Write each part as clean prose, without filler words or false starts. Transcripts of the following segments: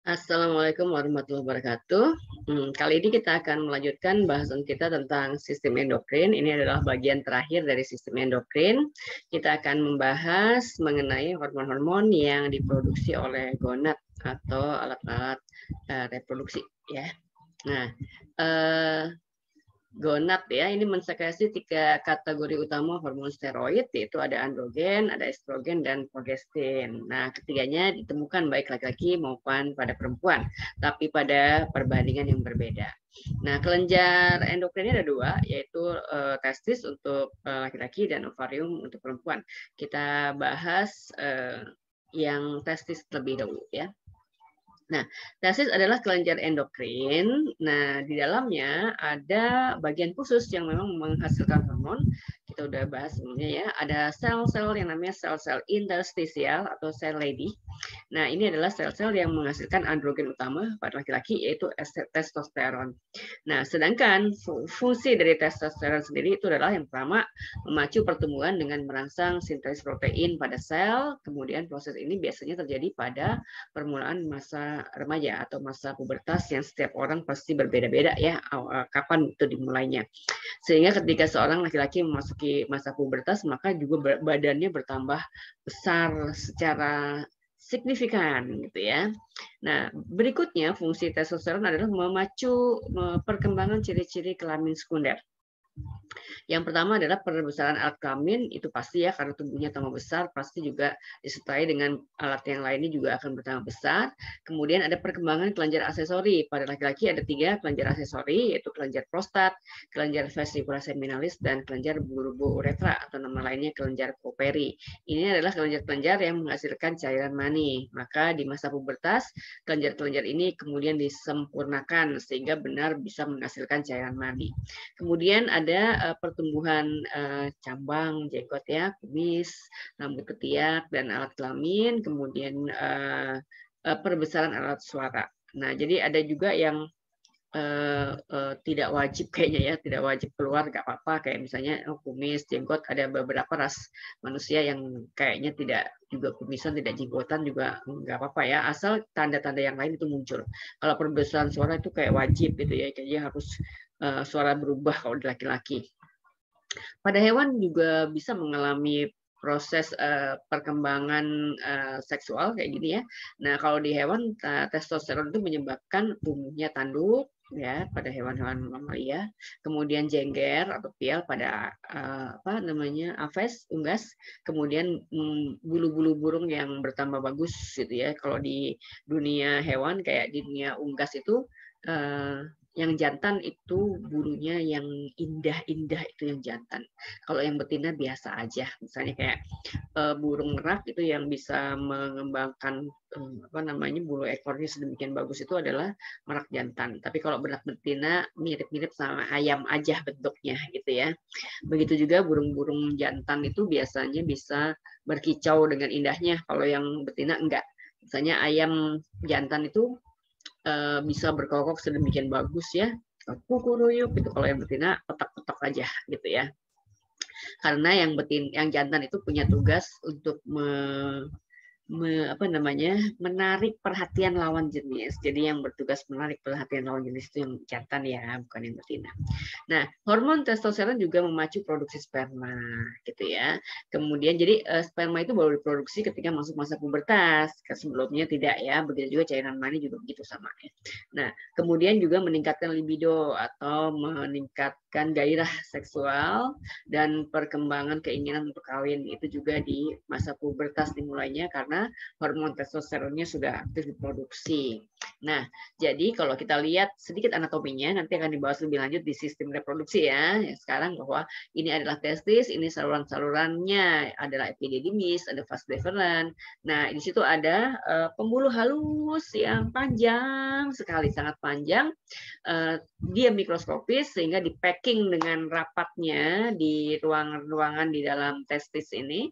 Assalamualaikum warahmatullahi wabarakatuh. Kali ini kita akan melanjutkan bahasan kita tentang sistem endokrin. Ini adalah bagian terakhir dari sistem endokrin. Kita akan membahas mengenai hormon-hormon yang diproduksi oleh gonad atau alat-alat reproduksi. Ya. Nah, gonad ya, ini mensekresi 3 kategori utama hormon steroid, yaitu ada androgen, ada estrogen, dan progestin. Nah, ketiganya ditemukan baik laki-laki maupun pada perempuan, tapi pada perbandingan yang berbeda. Nah, kelenjar endokrinnya ada 2, yaitu testis untuk laki-laki dan ovarium untuk perempuan. Kita bahas yang testis terlebih dahulu ya. Nah, testis adalah kelenjar endokrin. Nah, di dalamnya ada bagian khusus yang memang menghasilkan hormon. Kita udah bahas sebelumnya ya. Ada sel-sel yang namanya sel-sel interstisial atau sel lady. Nah, ini adalah sel-sel yang menghasilkan androgen utama pada laki-laki, yaitu testosteron. Nah, sedangkan fungsi dari testosteron sendiri itu adalah yang pertama, memacu pertumbuhan dengan merangsang sintesis protein pada sel. Kemudian proses ini biasanya terjadi pada permulaan masa remaja atau masa pubertas yang setiap orang pasti berbeda-beda ya kapan itu dimulainya. Sehingga ketika seorang laki-laki memasuki masa pubertas, maka juga badannya bertambah besar secara signifikan gitu ya. Nah, berikutnya fungsi testosteron adalah memacu perkembangan ciri-ciri kelamin sekunder. Yang pertama adalah perbesaran alat kelamin, itu pasti ya, karena tubuhnya tambah besar, pasti juga disertai dengan alat yang lainnya juga akan bertambah besar. Kemudian ada perkembangan kelenjar aksesori. Pada laki-laki ada 3 kelenjar aksesori, yaitu kelenjar prostat, kelenjar vesicula seminalis, dan kelenjar bulbo uretra, atau nama lainnya kelenjar Koperi. Ini adalah kelenjar-kelenjar yang menghasilkan cairan mani. Maka di masa pubertas, kelenjar-kelenjar ini kemudian disempurnakan sehingga benar bisa menghasilkan cairan mani. Kemudian ada pertumbuhan cambang, jenggot ya, kumis, rambut ketiak, dan alat kelamin, kemudian perbesaran alat suara. Nah, jadi ada juga yang tidak wajib kayaknya ya, tidak wajib keluar, nggak apa-apa, kayak misalnya kumis, jenggot, ada beberapa ras manusia yang kayaknya tidak juga kumisan, tidak jenggotan juga nggak apa-apa ya, asal tanda-tanda yang lain itu muncul. Kalau perbesaran suara itu kayak wajib gitu ya, kayaknya harus suara berubah kalau di laki-laki. Pada hewan juga bisa mengalami proses perkembangan seksual kayak gini ya. Nah, kalau di hewan testosteron itu menyebabkan tumbuhnya tanduk ya pada hewan-hewan mamalia, kemudian jengger atau pial pada aves, unggas, kemudian bulu-bulu burung yang bertambah bagus gitu ya. Kalau di dunia hewan kayak di dunia unggas itu yang jantan itu bulunya yang indah-indah, itu yang jantan. Kalau yang betina biasa aja. Misalnya kayak burung merak itu yang bisa mengembangkan bulu ekornya sedemikian bagus itu adalah merak jantan. Tapi kalau merak betina mirip-mirip sama ayam aja bentuknya gitu ya. Begitu juga burung-burung jantan itu biasanya bisa berkicau dengan indahnya. Kalau yang betina enggak. Misalnya ayam jantan itu bisa berkokok sedemikian bagus ya, kukuruyuk gitu. Kalau yang betina petak-petak aja gitu ya, karena yang jantan itu punya tugas untuk menarik perhatian lawan jenis. Jadi yang bertugas menarik perhatian lawan jenis itu yang jantan ya, bukan yang betina. Nah, hormon testosteron juga memacu produksi sperma, gitu ya. Kemudian jadi sperma itu baru diproduksi ketika masuk masa pubertas. Sebelumnya tidak ya. Begitu juga cairan mani juga begitu sama ya. Nah, kemudian juga meningkatkan libido atau meningkatkan gairah seksual dan perkembangan keinginan untuk kawin, itu juga di masa pubertas dimulainya karena hormon testosteronnya sudah aktif diproduksi. Nah, jadi kalau kita lihat sedikit anatominya, nanti akan dibahas lebih lanjut di sistem reproduksi ya. Sekarang bahwa ini adalah testis, ini saluran-salurannya adalah epididymis, ada vas deferens. Nah, di situ ada pembuluh halus yang panjang sekali, sangat panjang. Dia mikroskopis sehingga di packing dengan rapatnya di ruangan-ruangan di dalam testis ini.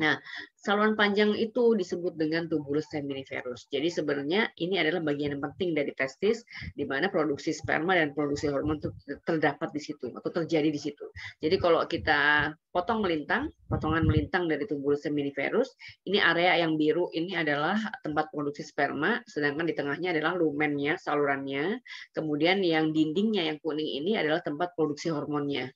Nah, saluran panjang itu disebut dengan tubulus seminiferus. Jadi sebenarnya ini adalah bagian yang penting dari testis, di mana produksi sperma dan produksi hormon itu terdapat di situ atau terjadi di situ. Jadi kalau kita potongan melintang dari tubulus seminiferus, ini area yang biru ini adalah tempat produksi sperma, sedangkan di tengahnya adalah lumennya, salurannya. Kemudian yang dindingnya yang kuning ini adalah tempat produksi hormonnya.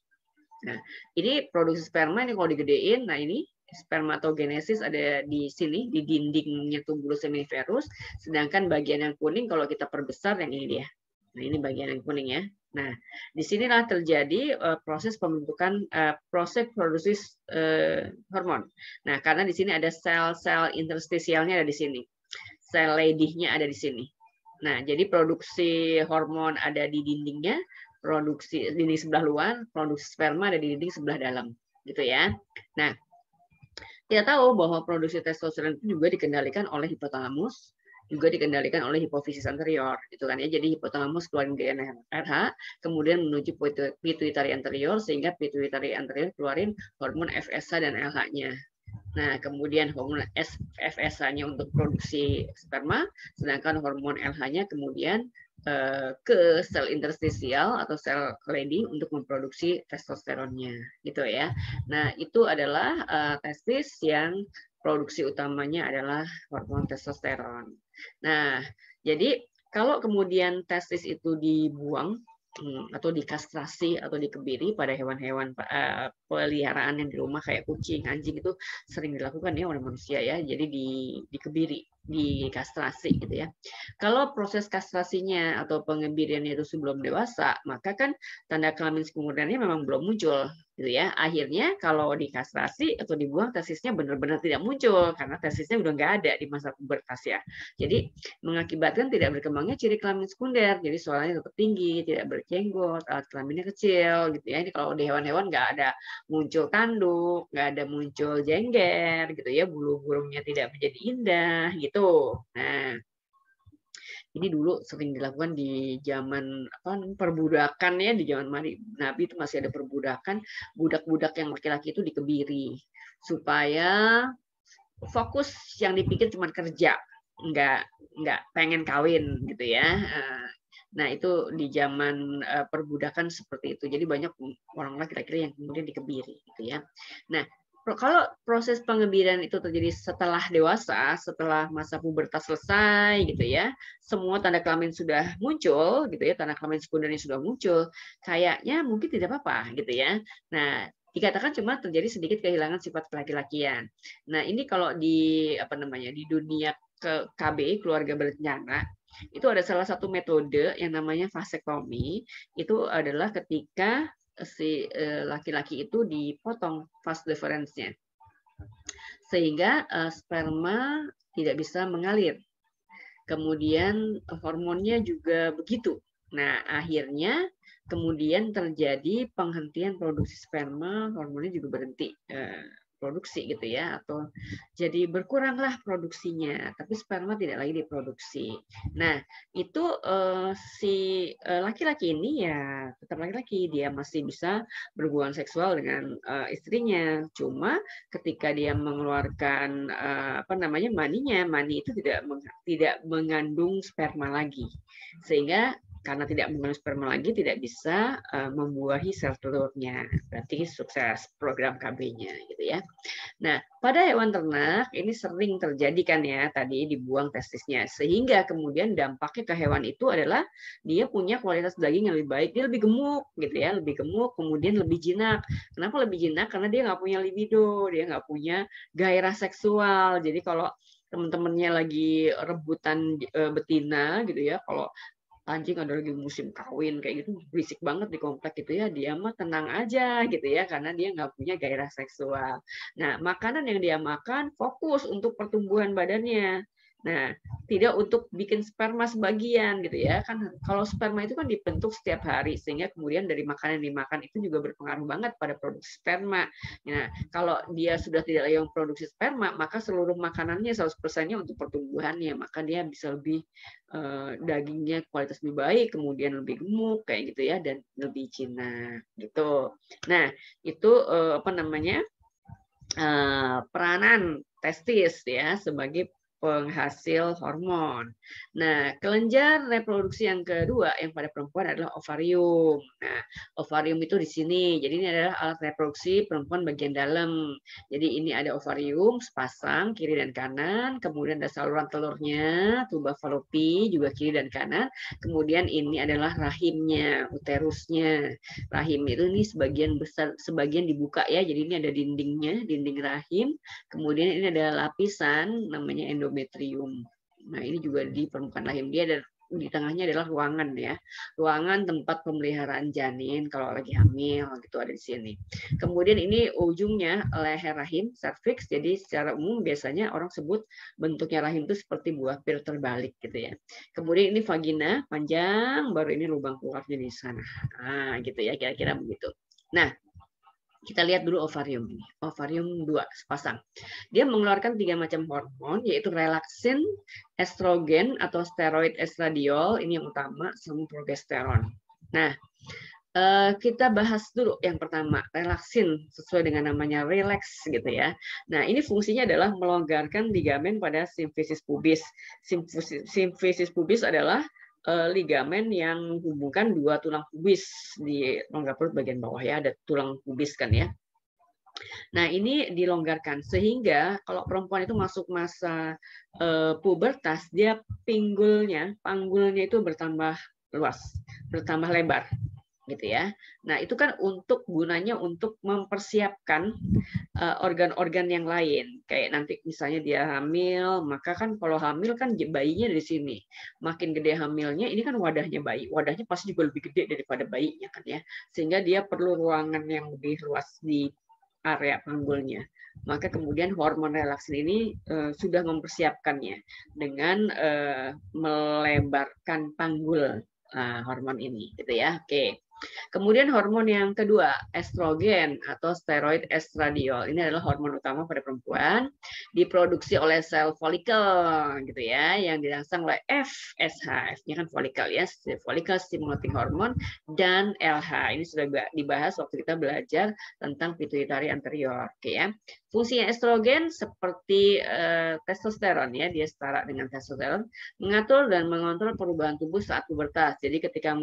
Nah, ini produksi sperma ini kalau digedein, nah ini spermatogenesis ada di sini, di dindingnya tubulus seminiferus, sedangkan bagian yang kuning kalau kita perbesar yang ini dia. Nah, ini bagian yang kuning ya. Nah, disinilah terjadi proses pembentukan, proses produksi hormon. Nah, karena di sini ada sel-sel interstisialnya ada di sini. Sel Leydig-nya ada di sini. Nah, jadi produksi hormon ada di dindingnya, produksi dinding sebelah luar, produksi sperma ada di dinding sebelah dalam, gitu ya. Nah, kita tahu bahwa produksi testosteron itu juga dikendalikan oleh hipotalamus, juga dikendalikan oleh hipofisis anterior, gitu kan ya. Jadi hipotalamus keluarin GnRH, kemudian menuju pituitari anterior, sehingga pituitari anterior keluarin hormon FSH dan LH-nya. Nah, kemudian hormon FSH-nya untuk produksi sperma, sedangkan hormon LH-nya kemudian ke sel interstisial atau sel Leydig untuk memproduksi testosteronnya, gitu ya. Nah, itu adalah testis yang produksi utamanya adalah hormon testosteron. Nah, jadi kalau kemudian testis itu dibuang atau dikastrasi atau dikebiri pada hewan-hewan peliharaan yang di rumah kayak kucing, anjing itu sering dilakukan ya oleh manusia ya. Jadi dikebiri, dikastrasi gitu ya. Kalau proses kastrasinya atau pengebiriannya itu sebelum dewasa, maka kan tanda kelamin sekundernya memang belum muncul gitu ya. Akhirnya kalau dikastrasi atau dibuang testisnya benar-benar tidak muncul karena testisnya udah nggak ada di masa pubertas ya. Jadi mengakibatkan tidak berkembangnya ciri kelamin sekunder. Jadi suaranya tetap tinggi, tidak berjenggot, alat kelaminnya kecil gitu ya. Ini kalau di hewan-hewan nggak ada muncul tanduk, nggak ada muncul jengger gitu ya, bulu burungnya tidak menjadi indah gitu. Nah, ini dulu sering dilakukan di zaman perbudakan ya, di zaman Nabi itu masih ada perbudakan, budak-budak yang laki-laki itu dikebiri supaya fokus yang dipikir cuma kerja, nggak pengen kawin gitu ya. Nah, itu di zaman perbudakan seperti itu. Jadi banyak orang laki-laki yang kemudian dikebiri gitu ya. Nah, kalau proses pengebirian itu terjadi setelah dewasa, setelah masa pubertas selesai gitu ya, semua tanda kelamin sudah muncul gitu ya, tanda kelamin sekundernya sudah muncul, kayaknya mungkin tidak apa-apa gitu ya. Nah, dikatakan cuma terjadi sedikit kehilangan sifat laki-lakian. Nah, ini kalau di di dunia KB, keluarga berencana, itu ada salah satu metode yang namanya vasektomi. Itu adalah ketika si laki-laki itu dipotong vas deferensnya sehingga sperma tidak bisa mengalir. Kemudian hormonnya juga begitu. Nah, akhirnya kemudian terjadi penghentian produksi sperma, hormonnya juga berhenti produksi gitu ya, atau jadi berkuranglah produksinya, tapi sperma tidak lagi diproduksi. Nah, itu si laki-laki ini ya tetap laki-laki, dia masih bisa berhubungan seksual dengan istrinya. Cuma ketika dia mengeluarkan maninya, mani itu tidak mengandung sperma lagi, sehingga karena tidak mengandung sperma lagi tidak bisa membuahi sel telurnya. Berarti sukses program KB-nya gitu ya. Nah, pada hewan ternak ini sering terjadi kan ya tadi dibuang testisnya, sehingga kemudian dampaknya ke hewan itu adalah dia punya kualitas daging yang lebih baik, dia lebih gemuk gitu ya, lebih gemuk, kemudian lebih jinak. Kenapa lebih jinak? Karena dia nggak punya libido, dia nggak punya gairah seksual. Jadi kalau teman-temannya lagi rebutan betina gitu ya, kalau anjing ada lagi musim kawin kayak gitu berisik banget di komplek gitu ya, dia mah tenang aja gitu ya karena dia nggak punya gairah seksual. Nah, makanan yang dia makan fokus untuk pertumbuhan badannya. Nah, tidak untuk bikin sperma sebagian gitu ya kan, kalau sperma itu kan dibentuk setiap hari sehingga kemudian dari makanan yang dimakan itu juga berpengaruh banget pada produksi sperma. Nah, kalau dia sudah tidak lagi memproduksi sperma, maka seluruh makanannya 100%-nya untuk pertumbuhannya, maka dia bisa lebih dagingnya kualitas lebih baik, kemudian lebih gemuk kayak gitu ya, dan lebih jinak gitu. Nah, itu peranan testis ya sebagai penghasil hormon. Nah, kelenjar reproduksi yang kedua yang pada perempuan adalah ovarium. Nah, ovarium itu di sini. Jadi ini adalah alat reproduksi perempuan bagian dalam. Jadi ini ada ovarium sepasang kiri dan kanan, kemudian ada saluran telurnya, tuba falopi juga kiri dan kanan. Kemudian ini adalah rahimnya, uterusnya. Rahim itu ini sebagian besar, sebagian dibuka ya. Jadi ini ada dindingnya, dinding rahim. Kemudian ini ada lapisan namanya endometrium. Nah, ini juga di permukaan rahim dia, dan di tengahnya adalah ruangan ya. Ruangan tempat pemeliharaan janin kalau lagi hamil gitu ada di sini. Kemudian ini ujungnya leher rahim, cervix. Jadi secara umum biasanya orang sebut bentuknya rahim itu seperti buah pil terbalik gitu ya. Kemudian ini vagina panjang, baru ini lubang keluarnya di sana. Nah, gitu ya kira-kira begitu. Nah, kita lihat dulu ovarium ini. Ovarium 2 sepasang. Dia mengeluarkan 3 macam hormon, yaitu relaksin, estrogen atau steroid estradiol, ini yang utama, sama progesteron. Nah, kita bahas dulu yang pertama, relaksin, sesuai dengan namanya relax gitu ya. Nah, ini fungsinya adalah melonggarkan ligamen pada simfisis pubis. Simfisis pubis adalah ligamen yang menghubungkan 2 tulang pubis di rongga perut bagian bawah ya, ada tulang pubis kan ya. Nah, ini dilonggarkan sehingga kalau perempuan itu masuk masa pubertas, dia panggulnya itu bertambah luas, bertambah lebar gitu ya. Nah, itu kan gunanya untuk mempersiapkan organ-organ yang lain. Kayak nanti misalnya dia hamil, maka kan kalau hamil kan bayinya dari sini. Makin gede hamilnya, ini kan wadahnya bayi. Wadahnya pasti juga lebih gede daripada bayinya kan ya. Sehingga dia perlu ruangan yang lebih luas di area panggulnya. Maka kemudian hormon relaksin ini sudah mempersiapkannya dengan melebarkan panggul hormon ini gitu ya. Oke. Kemudian hormon yang kedua, estrogen atau steroid estradiol. Ini adalah hormon utama pada perempuan, diproduksi oleh sel folikel gitu ya, yang dirangsang oleh FSH. F-nya kan folikel ya, follicle stimulating hormone, dan LH. Ini sudah dibahas waktu kita belajar tentang pituitari anterior. Oke ya. Fungsinya estrogen seperti testosteron ya, dia setara dengan testosteron, mengatur dan mengontrol perubahan tubuh saat pubertas. Jadi ketika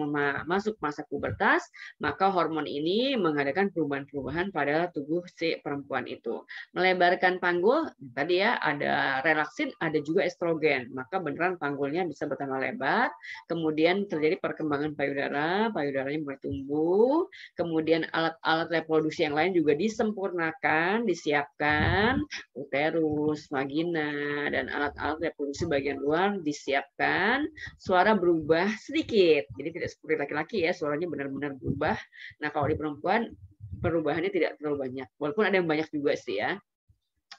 masuk masa pubertas, maka hormon ini mengadakan perubahan-perubahan pada tubuh si perempuan itu. Melebarkan panggul, tadi ya ada relaksin, ada juga estrogen. Maka beneran panggulnya bisa bertambah lebar, kemudian terjadi perkembangan payudara, payudaranya mulai tumbuh, kemudian alat-alat reproduksi yang lain juga disempurnakan, disiapkan, uterus, vagina, dan alat-alat reproduksi bagian luar disiapkan, suara berubah sedikit. Jadi tidak seperti laki-laki ya, suaranya benar-benar berubah. Nah, kalau di perempuan perubahannya tidak terlalu banyak. Walaupun ada yang banyak juga sih ya.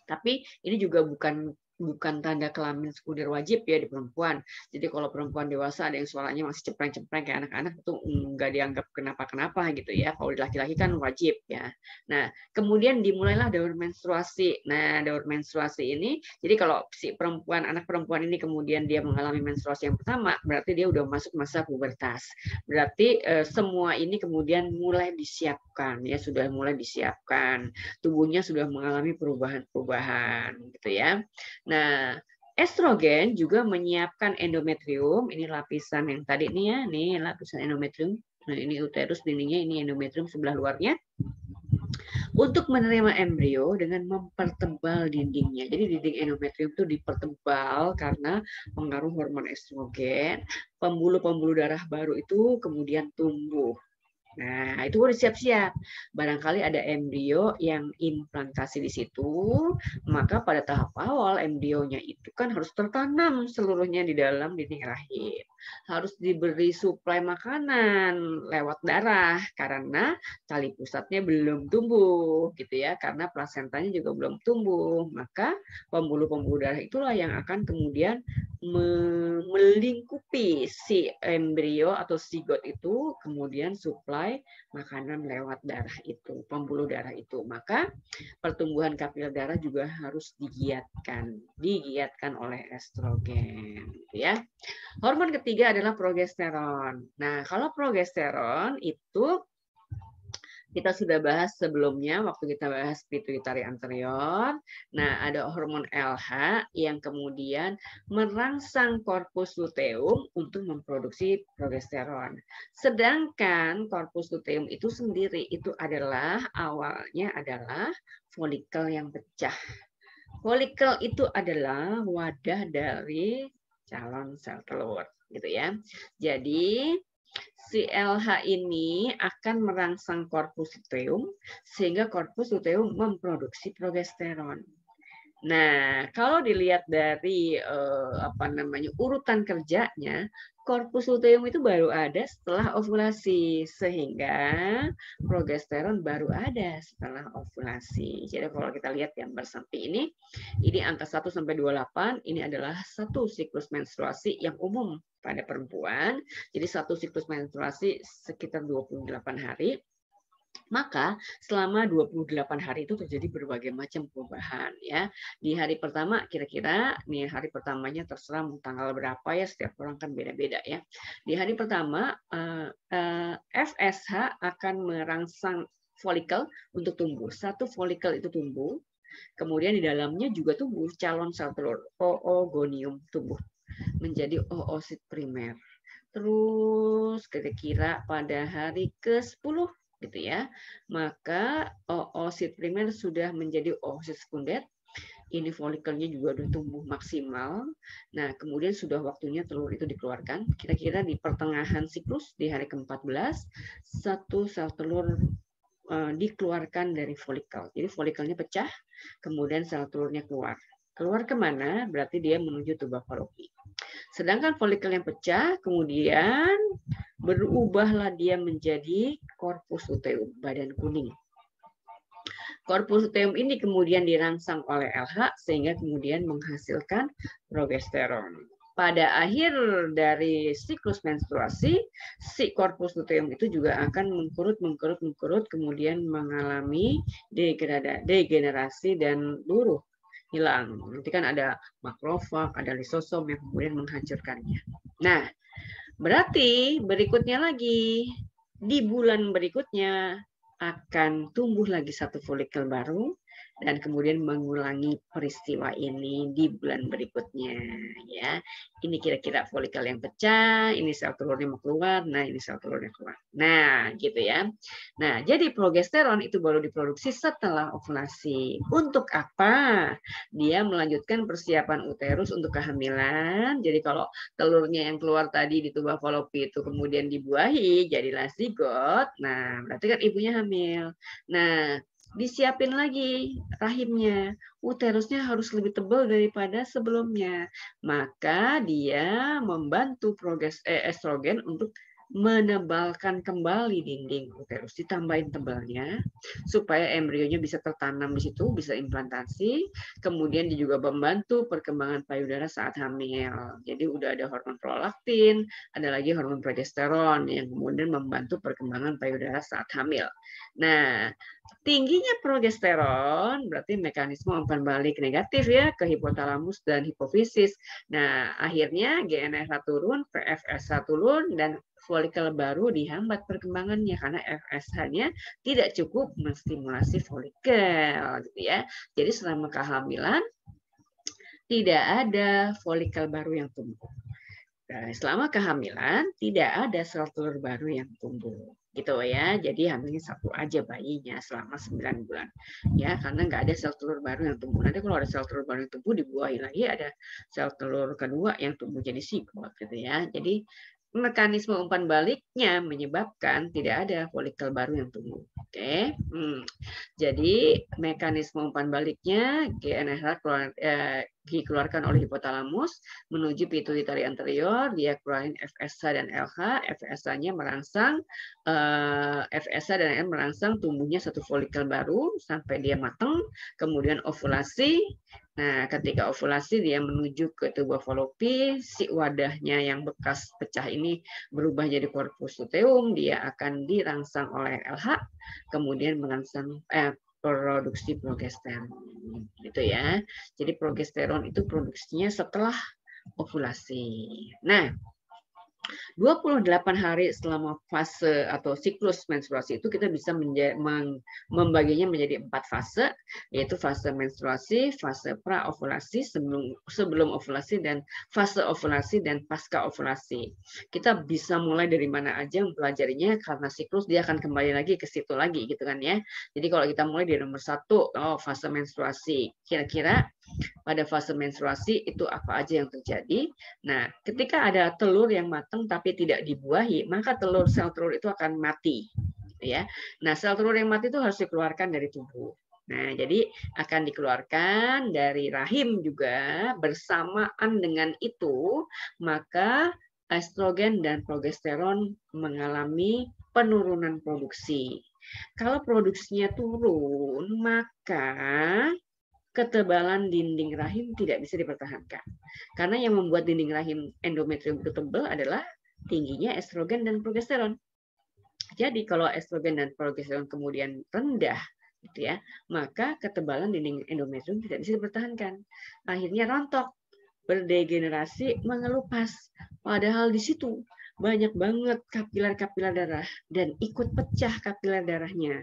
Tapi ini juga bukan tanda kelamin sekunder wajib ya di perempuan. Jadi kalau perempuan dewasa ada yang suaranya masih cempreng-cempreng kayak anak-anak itu nggak dianggap kenapa-kenapa gitu ya. Kalau di laki-laki kan wajib ya. Nah, kemudian dimulailah daur menstruasi. Nah, daur menstruasi ini, jadi kalau si perempuan, anak perempuan ini kemudian dia mengalami menstruasi yang pertama, berarti dia udah masuk masa pubertas. Berarti semua ini kemudian mulai disiapkan ya, sudah mulai disiapkan. Tubuhnya sudah mengalami perubahan-perubahan gitu ya. Nah, estrogen juga menyiapkan endometrium, ini lapisan yang tadi nih ya, nih lapisan endometrium. Nah, ini uterus dindingnya, ini endometrium sebelah luarnya. Untuk menerima embrio dengan mempertebal dindingnya. Jadi dinding endometrium itu dipertebal karena pengaruh hormon estrogen. Pembuluh-pembuluh darah baru itu kemudian tumbuh. Nah, itu udah siap-siap. Barangkali ada embrio yang implantasi di situ, maka pada tahap awal embrionya itu kan harus tertanam seluruhnya di dalam dinding rahim. Harus diberi suplai makanan lewat darah karena tali pusatnya belum tumbuh gitu ya, karena plasentanya juga belum tumbuh. Maka pembuluh-pembuluh darah itulah yang akan kemudian melingkupi si embrio atau zigot itu, kemudian suplai makanan lewat darah itu, pembuluh darah itu. Maka pertumbuhan kapil darah juga harus digiatkan oleh estrogen ya. Hormon ketiga adalah progesteron. Nah, kalau progesteron itu kita sudah bahas sebelumnya waktu kita bahas pituitari anterior. Nah, ada hormon LH yang kemudian merangsang korpus luteum untuk memproduksi progesteron. Sedangkan korpus luteum itu sendiri itu adalah awalnya adalah folikel yang pecah. Folikel itu adalah wadah dari calon sel telur, gitu ya. Jadi si LH ini akan merangsang korpus luteum sehingga korpus luteum memproduksi progesteron. Nah, kalau dilihat dari urutan kerjanya, korpus luteum itu baru ada setelah ovulasi, sehingga progesteron baru ada setelah ovulasi. Jadi kalau kita lihat gambar samping ini angka 1 sampai 28, ini adalah satu siklus menstruasi yang umum pada perempuan. Jadi satu siklus menstruasi sekitar 28 hari. Maka selama 28 hari itu terjadi berbagai macam perubahan ya. Di hari pertama kira-kira nih hari pertamanya terserah tanggal berapa ya, setiap orang kan beda-beda ya. Di hari pertama FSH akan merangsang folikel untuk tumbuh. Satu folikel itu tumbuh, kemudian di dalamnya juga tumbuh calon sel telur, oogonium tumbuh menjadi oosit primer. Terus kira-kira pada hari ke-10 gitu ya, maka oosit primer sudah menjadi oosit sekunder. Ini folikelnya juga sudah tumbuh maksimal. Nah, kemudian sudah waktunya telur itu dikeluarkan. Kira-kira di pertengahan siklus di hari ke-14, satu sel telur dikeluarkan dari folikel. Jadi folikelnya pecah, kemudian sel telurnya keluar. Keluar kemana? Berarti dia menuju tuba falopi. Sedangkan folikel yang pecah, kemudian berubahlah dia menjadi korpus luteum, badan kuning. Korpus luteum ini kemudian dirangsang oleh LH sehingga kemudian menghasilkan progesteron. Pada akhir dari siklus menstruasi, si korpus luteum itu juga akan mengkerut, kemudian mengalami degenerasi dan luruh, hilang. Nanti kan ada makrofag, ada lisosom yang kemudian menghancurkannya. Nah, berarti berikutnya lagi, di bulan berikutnya akan tumbuh lagi satu folikel baru dan kemudian mengulangi peristiwa ini di bulan berikutnya ya. Ini kira-kira folikel yang pecah, ini sel telurnya mau keluar, nah ini sel telurnya keluar. Nah, gitu ya. Nah, jadi progesteron itu baru diproduksi setelah ovulasi. Untuk apa? Dia melanjutkan persiapan uterus untuk kehamilan. Jadi kalau telurnya yang keluar tadi di tuba falopi itu kemudian dibuahi, jadilah zigot. Nah, berarti kan ibunya hamil. Nah, disiapin lagi rahimnya. Uterusnya harus lebih tebal daripada sebelumnya. Maka dia membantu estrogen untuk menebalkan kembali dinding uterus, ditambahin tebalnya supaya embrionya bisa tertanam di situ, bisa implantasi. Kemudian dia juga membantu perkembangan payudara saat hamil. Jadi udah ada hormon prolaktin, ada lagi hormon progesteron yang kemudian membantu perkembangan payudara saat hamil. Nah, tingginya progesteron berarti mekanisme umpan balik negatif ya ke hipotalamus dan hipofisis. Nah, akhirnya GNRH turun, PFSH turun, dan folikel baru dihambat perkembangannya karena FSH-nya tidak cukup menstimulasi folikel, gitu ya. Jadi selama kehamilan tidak ada folikel baru yang tumbuh. Nah, selama kehamilan tidak ada sel telur baru yang tumbuh, gitu ya. Jadi hamilnya satu aja bayinya selama 9 bulan, ya, karena nggak ada sel telur baru yang tumbuh. Nanti kalau ada sel telur baru yang tumbuh dibuahi lagi ada sel telur kedua yang tumbuh jadi zigot, gitu ya. Jadi mekanisme umpan baliknya menyebabkan tidak ada folikel baru yang tumbuh. Oke. Jadi mekanisme umpan baliknya GNRH dikeluarkan oleh hipotalamus menuju pituitari anterior, dia keluarin FSH dan LH. FSH-nya merangsang FSH dan LH merangsang tumbuhnya satu folikel baru sampai dia matang, kemudian ovulasi. Nah, ketika ovulasi dia menuju ke tuba falopi, si wadahnya yang bekas pecah ini berubah jadi korpus luteum, dia akan dirangsang oleh LH, kemudian merangsang produksi progesteron, gitu ya. Jadi progesteron itu produksinya setelah ovulasi. Nah, 28 hari selama fase atau siklus menstruasi itu kita bisa membaginya menjadi 4 fase, yaitu fase menstruasi, fase praovulasi, sebelum ovulasi, dan fase ovulasi dan pasca ovulasi. Kita bisa mulai dari mana aja mempelajarinya karena siklus dia akan kembali lagi ke situ lagi gitu kan ya. Jadi kalau kita mulai dari nomor 1, fase menstruasi. Kira-kira pada fase menstruasi itu apa aja yang terjadi? Nah, ketika ada telur yang matang tapi tidak dibuahi, maka sel telur itu akan mati, ya. Nah, sel telur yang mati itu harus dikeluarkan dari tubuh. Nah, jadi akan dikeluarkan dari rahim juga. Bersamaan dengan itu, maka estrogen dan progesteron mengalami penurunan produksi. Kalau produksinya turun, maka ketebalan dinding rahim tidak bisa dipertahankan. Karena yang membuat dinding rahim endometrium itu tebal adalah tingginya estrogen dan progesteron. Jadi kalau estrogen dan progesteron kemudian rendah, gitu ya, maka ketebalan dinding endometrium tidak bisa dipertahankan. Akhirnya rontok, berdegenerasi, mengelupas. Padahal di situ banyak banget kapiler-kapiler darah dan ikut pecah kapiler darahnya.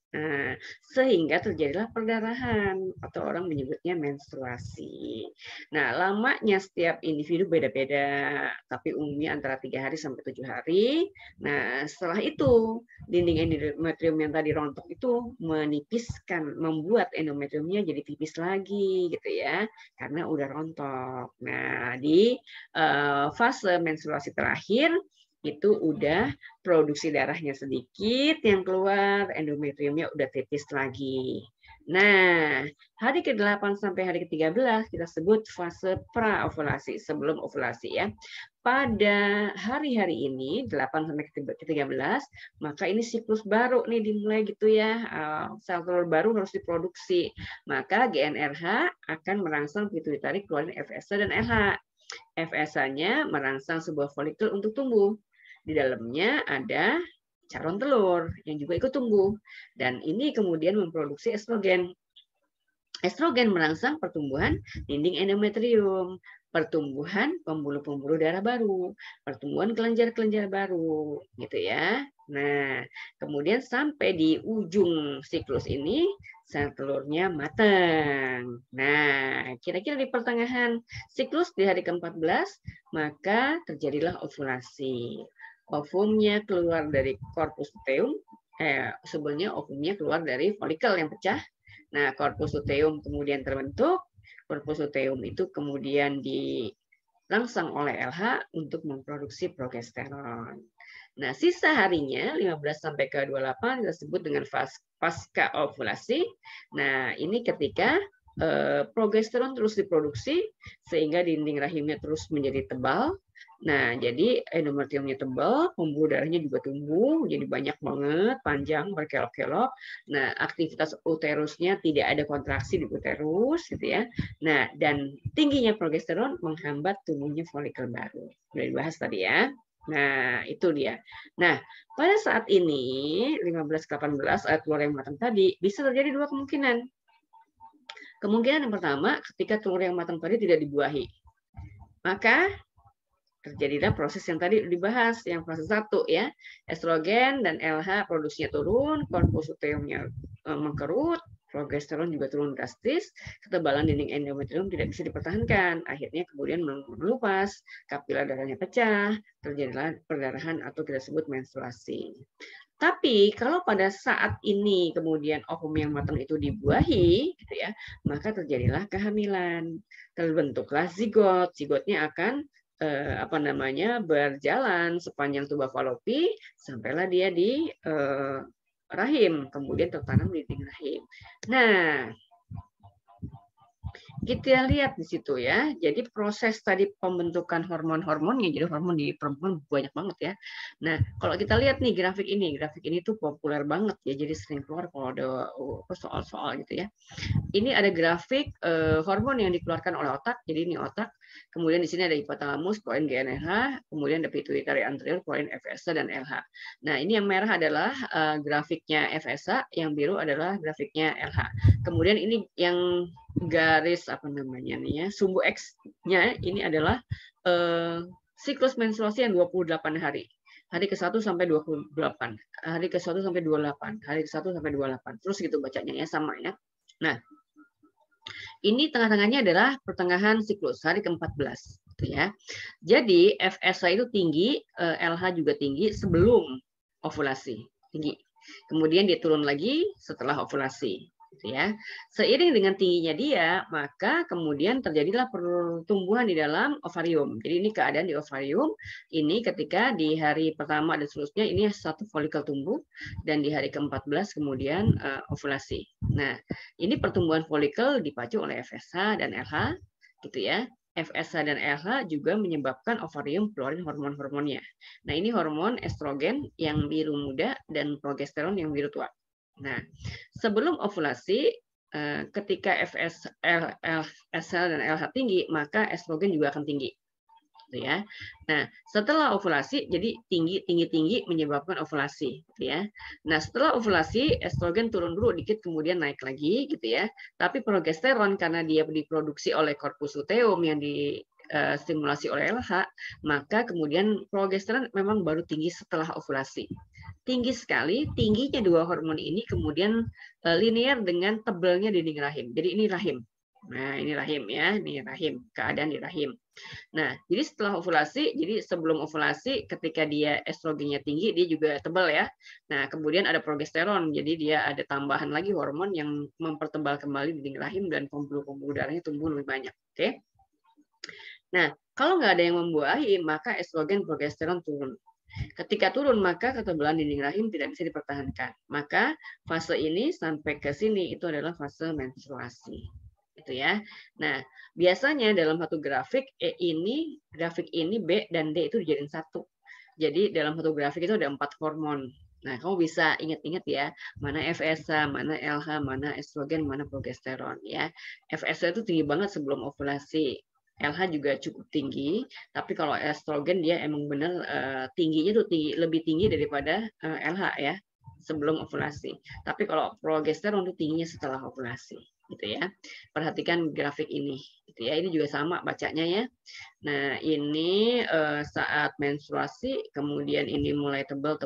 Nah, sehingga terjadilah perdarahan atau orang menyebutnya menstruasi. Nah, lamanya setiap individu beda-beda, tapi umumnya antara 3 hari sampai 7 hari. Nah, setelah itu dinding endometrium yang tadi rontok itu menipiskan, membuat endometriumnya jadi tipis lagi gitu ya, karena udah rontok. Nah, di fase menstruasi terakhir itu udah produksi darahnya sedikit yang keluar, endometriumnya udah tipis lagi. Nah, hari ke-8 sampai hari ke-13 kita sebut fase praovulasi, sebelum ovulasi ya. Pada hari-hari ini 8 sampai ke-13, maka ini siklus baru nih dimulai gitu ya. Sel telur baru harus diproduksi. Maka GnRH akan merangsang pituitari keluarin FSH dan LH. FSH-nya merangsang sebuah folikel untuk tumbuh. Di dalamnya ada calon telur yang juga ikut tumbuh. Dan ini kemudian memproduksi estrogen. Estrogen merangsang pertumbuhan dinding endometrium, pertumbuhan pembuluh-pembuluh darah baru, pertumbuhan kelenjar-kelenjar baru, gitu ya. Nah, kemudian sampai di ujung siklus ini, sel telurnya matang. Nah, kira-kira di pertengahan siklus di hari ke-14, maka terjadilah ovulasi. Ovumnya keluar dari corpus luteum, sebenarnya ovumnya keluar dari folikel yang pecah. Nah, corpus luteum kemudian terbentuk. Corpus luteum itu kemudian dirangsang oleh LH untuk memproduksi progesteron. Nah, sisa harinya 15 sampai ke 28 kita sebut dengan pasca ovulasi. Nah, ini ketika progesteron terus diproduksi sehingga dinding rahimnya terus menjadi tebal. Nah, jadi endometriumnya tebal, pembuluh darahnya juga tumbuh, jadi banyak banget, panjang, berkelok-kelok. Nah, aktivitas uterusnya tidak ada kontraksi di uterus, gitu ya. Nah, dan tingginya progesteron menghambat tumbuhnya folikel baru. Sudah dibahas tadi ya. Nah, itu dia. Nah, pada saat ini 15-18 telur yang matang tadi bisa terjadi dua kemungkinan. Kemungkinan yang pertama, ketika telur yang matang tadi tidak dibuahi, maka terjadilah proses yang tadi dibahas, yang fase 1 ya, estrogen dan LH produksinya turun, corpus luteumnya mengkerut, progesteron juga turun drastis, ketebalan dinding endometrium tidak bisa dipertahankan, akhirnya kemudian melupas, kapiler darahnya pecah, terjadilah perdarahan atau kita sebut menstruasi. Tapi kalau pada saat ini kemudian ovum yang matang itu dibuahi, gitu ya, maka terjadilah kehamilan, terbentuklah zigot. Zigotnya akan berjalan sepanjang tuba falopi sampailah dia di rahim, kemudian tertanam di dinding rahim. Nah, kita lihat di situ ya. Jadi proses tadi pembentukan hormon-hormonnya, jadi hormon di perempuan banyak banget ya. Nah, kalau kita lihat nih grafik ini tuh populer banget ya. Jadi sering keluar kalau ada soal-soal gitu ya. Ini ada grafik hormon yang dikeluarkan oleh otak. Jadi ini otak. Kemudian di sini ada hipotalamus, keluarin GnRH, kemudian ada pituitary anterior, keluarin FSH dan LH. Nah, ini yang merah adalah grafiknya FSH, yang biru adalah grafiknya LH. Kemudian ini yang garis sumbu X-nya ini adalah siklus menstruasi yang 28 hari. Hari ke-1 sampai 28, hari ke-1 sampai 28, hari ke-1 sampai 28. Terus gitu bacanya ya, sama ya. Nah, ini tengah-tengahnya adalah pertengahan siklus, hari ke-14. Gitu ya. Jadi FSH itu tinggi, LH juga tinggi sebelum ovulasi. Tinggi. Kemudian dia turun lagi setelah ovulasi. Gitu ya. Seiring dengan tingginya dia, maka kemudian terjadilah pertumbuhan di dalam ovarium. Jadi ini keadaan di ovarium, ini ketika di hari pertama dan seterusnya ini satu folikel tumbuh, dan di hari ke-14 kemudian ovulasi. Nah, ini pertumbuhan folikel dipacu oleh FSH dan LH, gitu ya. FSH dan LH juga menyebabkan ovarium keluarin hormon-hormonnya. Nah, ini hormon estrogen yang biru muda dan progesteron yang biru tua. Nah, sebelum ovulasi, ketika FSH dan LH tinggi, maka estrogen juga akan tinggi. Gitu ya. Nah, setelah ovulasi, jadi tinggi menyebabkan ovulasi. Gitu ya. Nah, setelah ovulasi, estrogen turun dulu dikit, kemudian naik lagi, gitu ya. Tapi progesteron karena dia diproduksi oleh korpus luteum yang distimulasi oleh LH, maka kemudian progesteron memang baru tinggi setelah ovulasi. Tinggi sekali, tingginya dua hormon ini kemudian linear dengan tebalnya dinding rahim. Jadi ini rahim. Nah, ini rahim ya, ini rahim, keadaan di rahim. Nah, jadi setelah ovulasi, jadi sebelum ovulasi ketika dia estrogennya tinggi, dia juga tebal ya. Nah, kemudian ada progesteron, jadi dia ada tambahan lagi hormon yang mempertebal kembali dinding rahim dan pembuluh-pembuluh darahnya tumbuh lebih banyak. Oke. Nah, kalau nggak ada yang membuahi, maka estrogen progesteron turun. Ketika turun, maka ketebalan dinding rahim tidak bisa dipertahankan. Maka fase ini sampai ke sini itu adalah fase menstruasi. Gitu ya. Nah, biasanya dalam satu grafik grafik ini B dan D itu dijadiin satu. Jadi dalam satu grafik itu ada 4 hormon. Nah, kamu bisa ingat-ingat ya, mana FSH, mana LH, mana estrogen, mana progesteron ya. FSH itu tinggi banget sebelum ovulasi. LH juga cukup tinggi, tapi kalau estrogen dia emang benar tingginya tuh lebih tinggi daripada LH ya sebelum ovulasi. Tapi kalau progesteron itu tingginya setelah ovulasi, gitu ya. Perhatikan grafik ini, gitu ya. Ini juga sama bacanya ya. Nah, ini saat menstruasi, kemudian ini mulai tebal,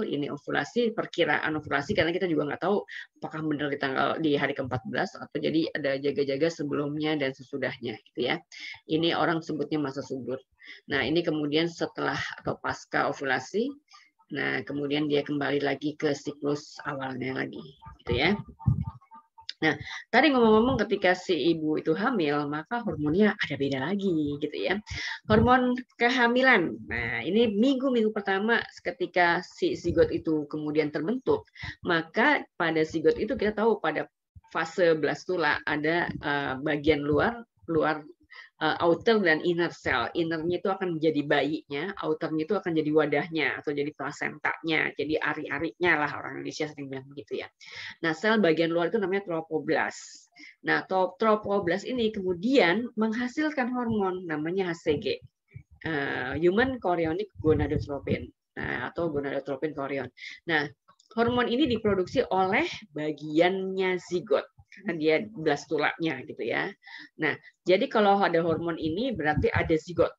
ini ovulasi, perkiraan ovulasi karena kita juga nggak tahu apakah benar di hari ke-14 atau jadi ada jaga-jaga sebelumnya dan sesudahnya gitu ya. Ini orang sebutnya masa subur. Nah, ini kemudian setelah atau pasca ovulasi, nah kemudian dia kembali lagi ke siklus awalnya lagi gitu ya. Nah, tadi ngomong-ngomong ketika si ibu itu hamil, maka hormonnya ada beda lagi gitu ya. Hormon kehamilan. Nah, ini minggu-minggu pertama ketika si zigot itu kemudian terbentuk, maka pada zigot itu kita tahu pada fase blastula ada bagian luar outer dan inner cell. Innernya itu akan menjadi bayinya, outernya itu akan jadi wadahnya atau jadi plasentanya, jadi ari-arinya lah orang Indonesia sering bilang begitu ya. Nah, sel bagian luar itu namanya tropoblas. Nah, tropoblas ini kemudian menghasilkan hormon namanya HCG, human chorionic gonadotropin, atau gonadotropin chorion. Nah, hormon ini diproduksi oleh bagiannya zigot karena dia blastulanya gitu ya. Nah, jadi kalau ada hormon ini berarti ada zigot.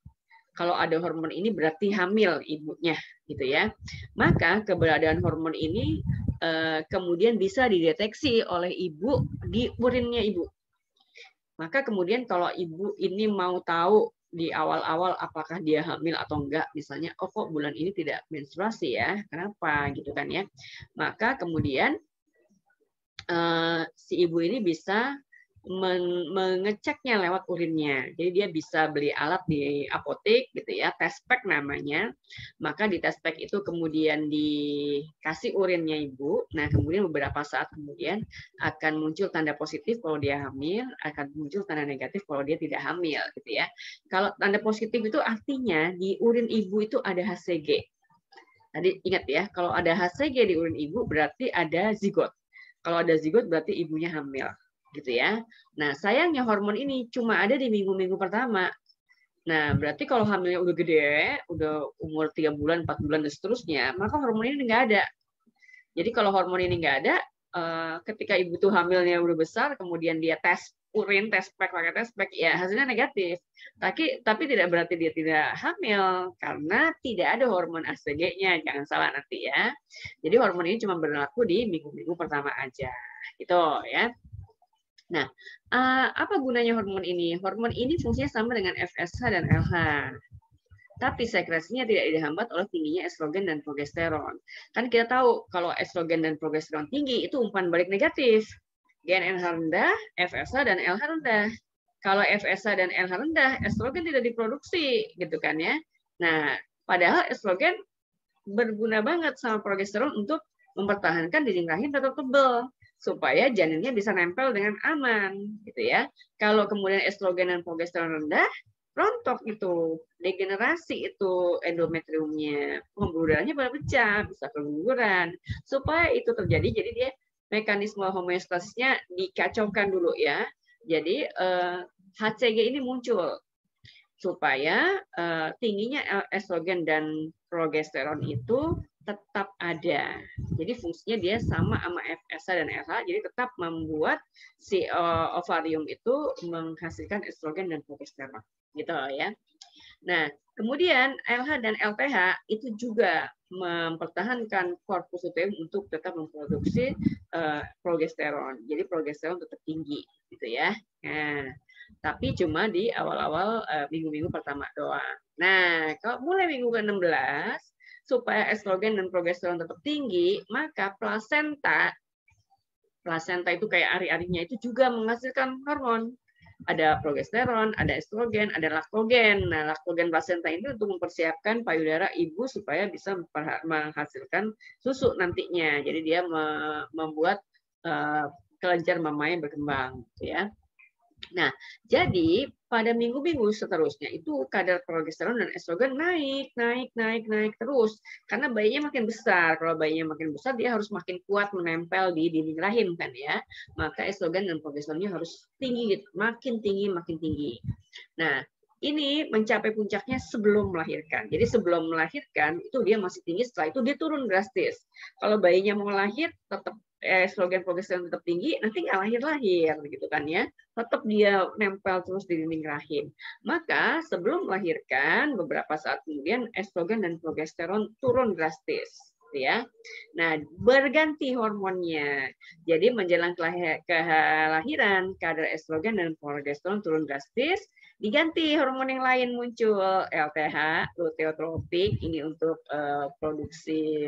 Kalau ada hormon ini berarti hamil ibunya gitu ya. Maka keberadaan hormon ini kemudian bisa dideteksi oleh ibu di urinnya ibu. Maka kemudian kalau ibu ini mau tahu di awal-awal apakah dia hamil atau enggak, misalnya, oh kok bulan ini tidak menstruasi ya, kenapa gitu kan ya. Maka kemudian si ibu ini bisa mengeceknya lewat urinnya. Jadi dia bisa beli alat di apotek gitu ya, test pack namanya. Maka di test pack itu kemudian dikasih urinnya ibu. Nah, kemudian beberapa saat kemudian akan muncul tanda positif kalau dia hamil, akan muncul tanda negatif kalau dia tidak hamil gitu ya. Kalau tanda positif itu artinya di urin ibu itu ada HCG. Tadi ingat ya, kalau ada HCG di urin ibu berarti ada zigot. Kalau ada zigot berarti ibunya hamil, gitu ya. Nah, sayangnya hormon ini cuma ada di minggu-minggu pertama. Nah, berarti kalau hamilnya udah gede, udah umur 3 bulan, 4 bulan, dan seterusnya, maka hormon ini nggak ada. Jadi kalau hormon ini nggak ada, ketika ibu tuh hamilnya udah besar, kemudian dia tes urin, tes pack, pakai tes pack, ya hasilnya negatif. Tapi tidak berarti dia tidak hamil, karena tidak ada hormon HCG-nya, jangan salah nanti ya. Jadi hormon ini cuma berlaku di minggu-minggu pertama aja, gitu ya. Nah, apa gunanya hormon ini? Hormon ini fungsinya sama dengan FSH dan LH. Tapi sekresinya tidak dihambat oleh tingginya estrogen dan progesteron. Kan kita tahu kalau estrogen dan progesteron tinggi itu umpan balik negatif. GnRH rendah, FSH dan LH rendah. Kalau FSH dan LH rendah, estrogen tidak diproduksi, gitu kan ya. Nah, padahal estrogen berguna banget sama progesteron untuk mempertahankan dinding rahim tetap tebal supaya janinnya bisa nempel dengan aman, gitu ya. Kalau kemudian estrogen dan progesteron rendah, rontok itu, degenerasi itu endometriumnya, pembuluh darahnya pada pecah, bisa keguguran. Supaya itu terjadi, jadi dia mekanisme homeostasisnya dikacaukan dulu ya. Jadi HCG ini muncul supaya tingginya estrogen dan progesteron itu tetap ada. Jadi fungsinya dia sama FSH dan LH, jadi tetap membuat si ovarium itu menghasilkan estrogen dan progesteron. Gitu ya. Nah, kemudian LH dan LPH itu juga mempertahankan korpus uterus untuk tetap memproduksi progesteron. Jadi progesteron tetap tinggi, gitu ya. Nah, tapi cuma di awal-awal minggu-minggu pertama doang. Nah, kalau mulai minggu ke-16, supaya estrogen dan progesteron tetap tinggi, maka plasenta itu kayak ari-arinya itu juga menghasilkan hormon. Ada progesteron, ada estrogen, ada laktogen. Nah, laktogen plasenta ini untuk mempersiapkan payudara ibu supaya bisa menghasilkan susu nantinya. Jadi dia membuat kelenjar mamanya berkembang, ya. Nah, jadi pada minggu-minggu seterusnya itu kadar progesteron dan estrogen naik terus karena bayinya makin besar. Kalau bayinya makin besar, dia harus makin kuat menempel di dinding rahim kan ya. Maka estrogen dan progesteronnya harus tinggi, makin tinggi. Nah, ini mencapai puncaknya sebelum melahirkan. Jadi sebelum melahirkan itu dia masih tinggi, setelah itu dia turun drastis. Kalau bayinya mau lahir tetap estrogen progesteron tetap tinggi, nanti nggak lahir gitu kan ya, tetap dia nempel terus di dinding rahim. Maka sebelum melahirkan beberapa saat kemudian estrogen dan progesteron turun drastis, ya. Nah, berganti hormonnya. Jadi menjelang kelahiran kadar estrogen dan progesteron turun drastis, diganti hormon yang lain muncul, LTH, luteotropik, ini untuk produksi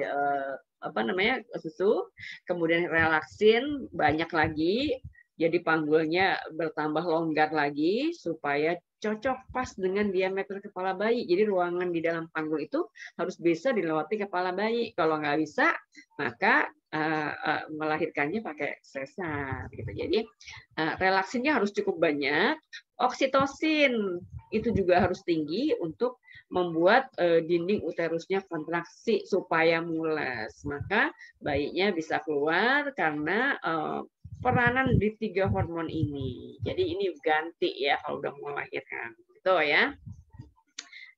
susu, kemudian relaksin banyak lagi, jadi panggulnya bertambah longgar lagi supaya cocok pas dengan diameter kepala bayi. Jadi ruangan di dalam panggul itu harus bisa dilewati kepala bayi. Kalau nggak bisa, maka melahirkannya pakai sesar. Gitu. Jadi relaksinnya harus cukup banyak. Oksitosin itu juga harus tinggi untuk membuat dinding uterusnya kontraksi supaya mules. Maka bayinya bisa keluar karena peranan di 3 hormon ini. Jadi ini ganti ya kalau udah mau melahirkan. Gitu ya.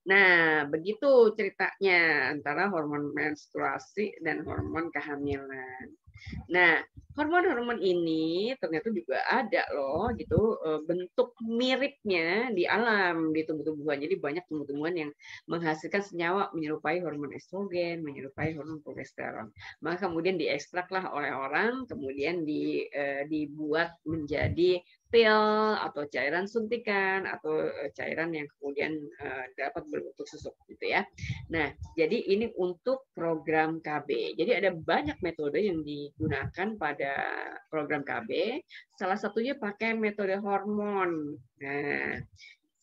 Nah, begitu ceritanya antara hormon menstruasi dan hormon kehamilan. Nah, hormon-hormon ini ternyata juga ada loh gitu bentuk miripnya di alam di tumbuh-tumbuhan. Jadi banyak tumbuh-tumbuhan yang menghasilkan senyawa menyerupai hormon estrogen, menyerupai hormon progesteron. Maka kemudian diekstraklah oleh orang, kemudian dibuat menjadi pil atau cairan suntikan atau cairan yang kemudian dapat berbentuk susu gitu ya. Nah, jadi ini untuk program KB. Jadi ada banyak metode yang digunakan pada program KB. Salah satunya pakai metode hormon. Nah,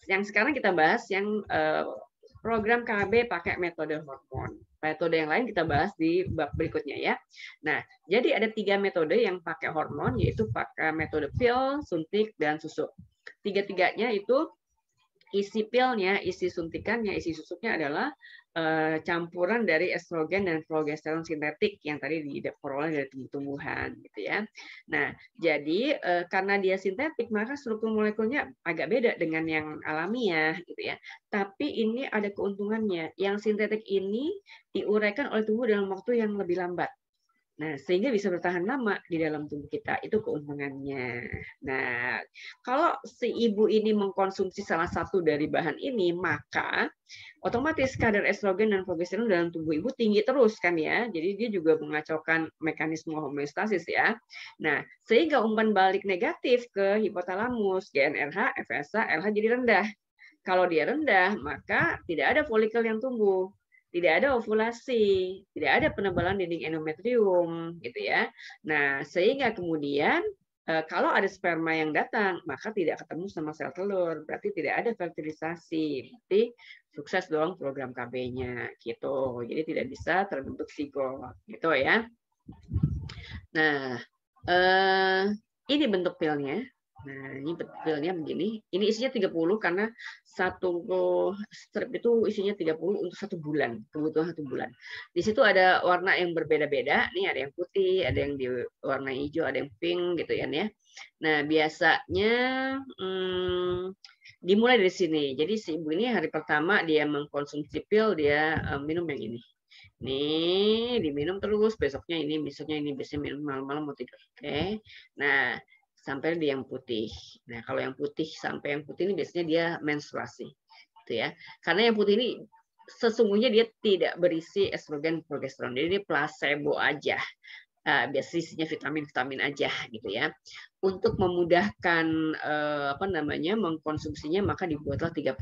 yang sekarang kita bahas yang program KB pakai metode hormon. Metode yang lain kita bahas di bab berikutnya ya. Nah, jadi ada 3 metode yang pakai hormon, yaitu pakai metode pil, suntik, dan susu. Tiga-tiganya itu isi pilnya, isi suntikannya, isi susuknya adalah campuran dari estrogen dan progesteron sintetik yang tadi diperoleh dari tumbuh-tumbuhan gitu ya. Nah, jadi karena dia sintetik maka struktur molekulnya agak beda dengan yang alamiah gitu ya. Tapi ini ada keuntungannya. Yang sintetik ini diuraikan oleh tubuh dalam waktu yang lebih lambat. Nah, sehingga bisa bertahan lama di dalam tubuh kita, itu keuntungannya. Nah, kalau si ibu ini mengkonsumsi salah satu dari bahan ini, maka otomatis kadar estrogen dan progesteron dalam tubuh ibu tinggi terus kan ya. Jadi dia juga mengacaukan mekanisme homeostasis ya. Nah, sehingga umpan balik negatif ke hipotalamus, GnRH, FSH, LH jadi rendah. Kalau dia rendah, maka tidak ada folikel yang tumbuh, tidak ada ovulasi, tidak ada penebalan dinding endometrium, gitu ya. Nah, sehingga kemudian kalau ada sperma yang datang, maka tidak ketemu sama sel telur, berarti tidak ada fertilisasi, berarti sukses dong program KB-nya, gitu. Jadi tidak bisa terbentuk zigot, gitu ya. Nah, ini bentuk pilnya. Nah, ini pilnya begini. Ini isinya 30 karena satu strip itu isinya 30 untuk 1 bulan, kebutuhan 1 bulan. Di situ ada warna yang berbeda-beda. Nih ada yang putih, ada yang di warna hijau, ada yang pink gitu ya. Nah, biasanya dimulai dari sini. Jadi si ibu ini hari pertama dia mengkonsumsi pil, dia minum yang ini. Nih, diminum terus, besoknya ini, biasanya minum malam-malam mau tidur. Oke. Nah, sampai di yang putih. Nah, kalau yang putih sampai yang putih ini biasanya dia menstruasi. Gitu ya. Karena yang putih ini sesungguhnya dia tidak berisi estrogen progesteron. Jadi ini placebo aja. Biasanya vitamin-vitamin aja gitu ya. Untuk memudahkan mengkonsumsinya maka dibuatlah 30.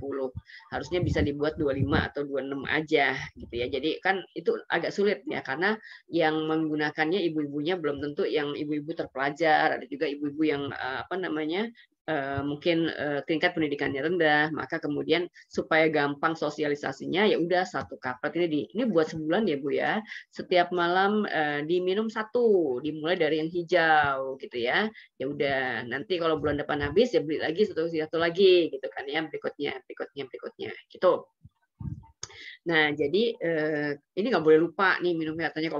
Harusnya bisa dibuat 25 atau 26 aja gitu ya. Jadi kan itu agak sulit ya karena yang menggunakannya ibu-ibunya belum tentu yang ibu-ibu terpelajar, ada juga ibu-ibu yang mungkin tingkat pendidikannya rendah, maka kemudian supaya gampang sosialisasinya ya udah 1 kaplet ini buat sebulan ya Bu ya. Setiap malam diminum 1, dimulai dari yang hijau gitu ya. Ya udah, nanti kalau bulan depan habis ya beli lagi satu lagi gitu kan ya, berikutnya gitu. Nah, jadi ini nggak boleh lupa nih minumnya, katanya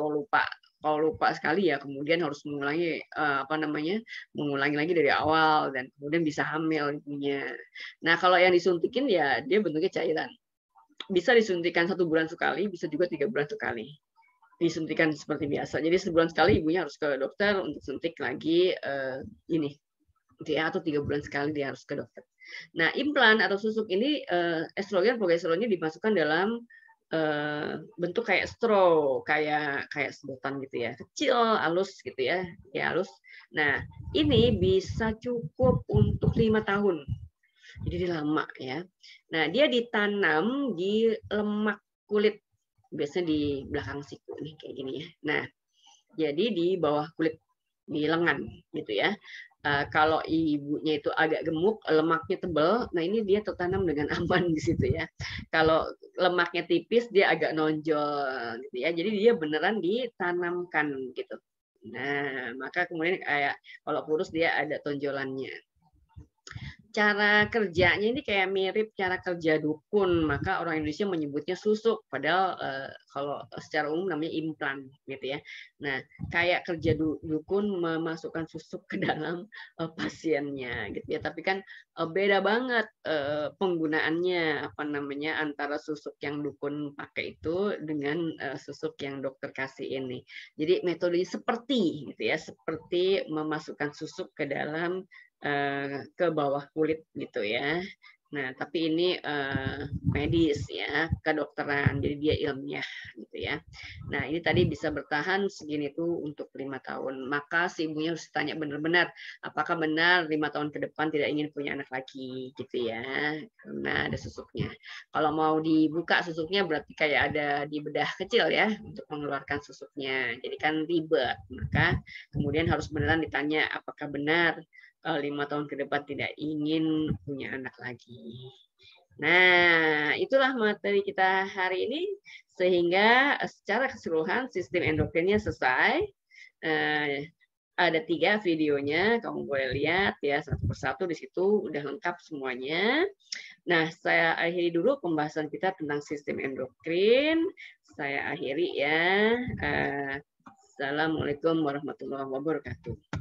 kalau lupa sekali ya kemudian harus mengulangi mengulangi lagi dari awal dan kemudian bisa hamil ibunya. Nah, kalau yang disuntikin ya dia bentuknya cairan. Bisa disuntikan 1 bulan sekali, bisa juga 3 bulan sekali. Disuntikan seperti biasa. Jadi sebulan sekali ibunya harus ke dokter untuk suntik lagi ini. Ya, atau 3 bulan sekali dia harus ke dokter. Nah, implan atau susuk ini estrogen progesteronnya dimasukkan dalam bentuk kayak straw, kayak sedotan gitu ya, kecil, halus gitu ya, halus. Nah, ini bisa cukup untuk 5 tahun. Jadi lama ya. Nah, dia ditanam di lemak kulit, biasanya di belakang siku nih kayak gini ya. Nah, jadi di bawah kulit, di lengan gitu ya. Kalau ibunya itu agak gemuk, lemaknya tebal, nah ini dia tertanam dengan aman di situ ya. Kalau lemaknya tipis, dia agak nonjol gitu ya. Jadi dia beneran ditanamkan gitu. Nah, maka kemudian kayak kalau kurus dia ada tonjolannya. Cara kerjanya ini kayak mirip cara kerja dukun, maka orang Indonesia menyebutnya susuk, padahal kalau secara umum namanya implan gitu ya. Nah, kayak kerja dukun memasukkan susuk ke dalam pasiennya gitu ya. Tapi kan beda banget penggunaannya antara susuk yang dukun pakai itu dengan susuk yang dokter kasih ini. Jadi metode seperti gitu ya, seperti memasukkan susuk ke dalam ke bawah kulit gitu ya. Nah, tapi ini medis ya, kedokteran, jadi dia ilmiah gitu ya. Nah, ini tadi bisa bertahan segini tuh untuk 5 tahun. Maka si ibunya harus tanya benar-benar, apakah benar 5 tahun ke depan tidak ingin punya anak lagi gitu ya, karena ada susuknya. Kalau mau dibuka susuknya berarti kayak ada di bedah kecil ya untuk mengeluarkan susuknya. Jadi kan ribet. Maka kemudian harus beneran ditanya apakah benar 5 tahun ke depan tidak ingin punya anak lagi. Nah, itulah materi kita hari ini, sehingga secara keseluruhan sistem endokrinnya selesai. Ada 3 videonya, kamu boleh lihat ya satu persatu di situ udah lengkap semuanya. Nah, saya akhiri dulu pembahasan kita tentang sistem endokrin. Saya akhiri ya. Assalamualaikum warahmatullahi wabarakatuh.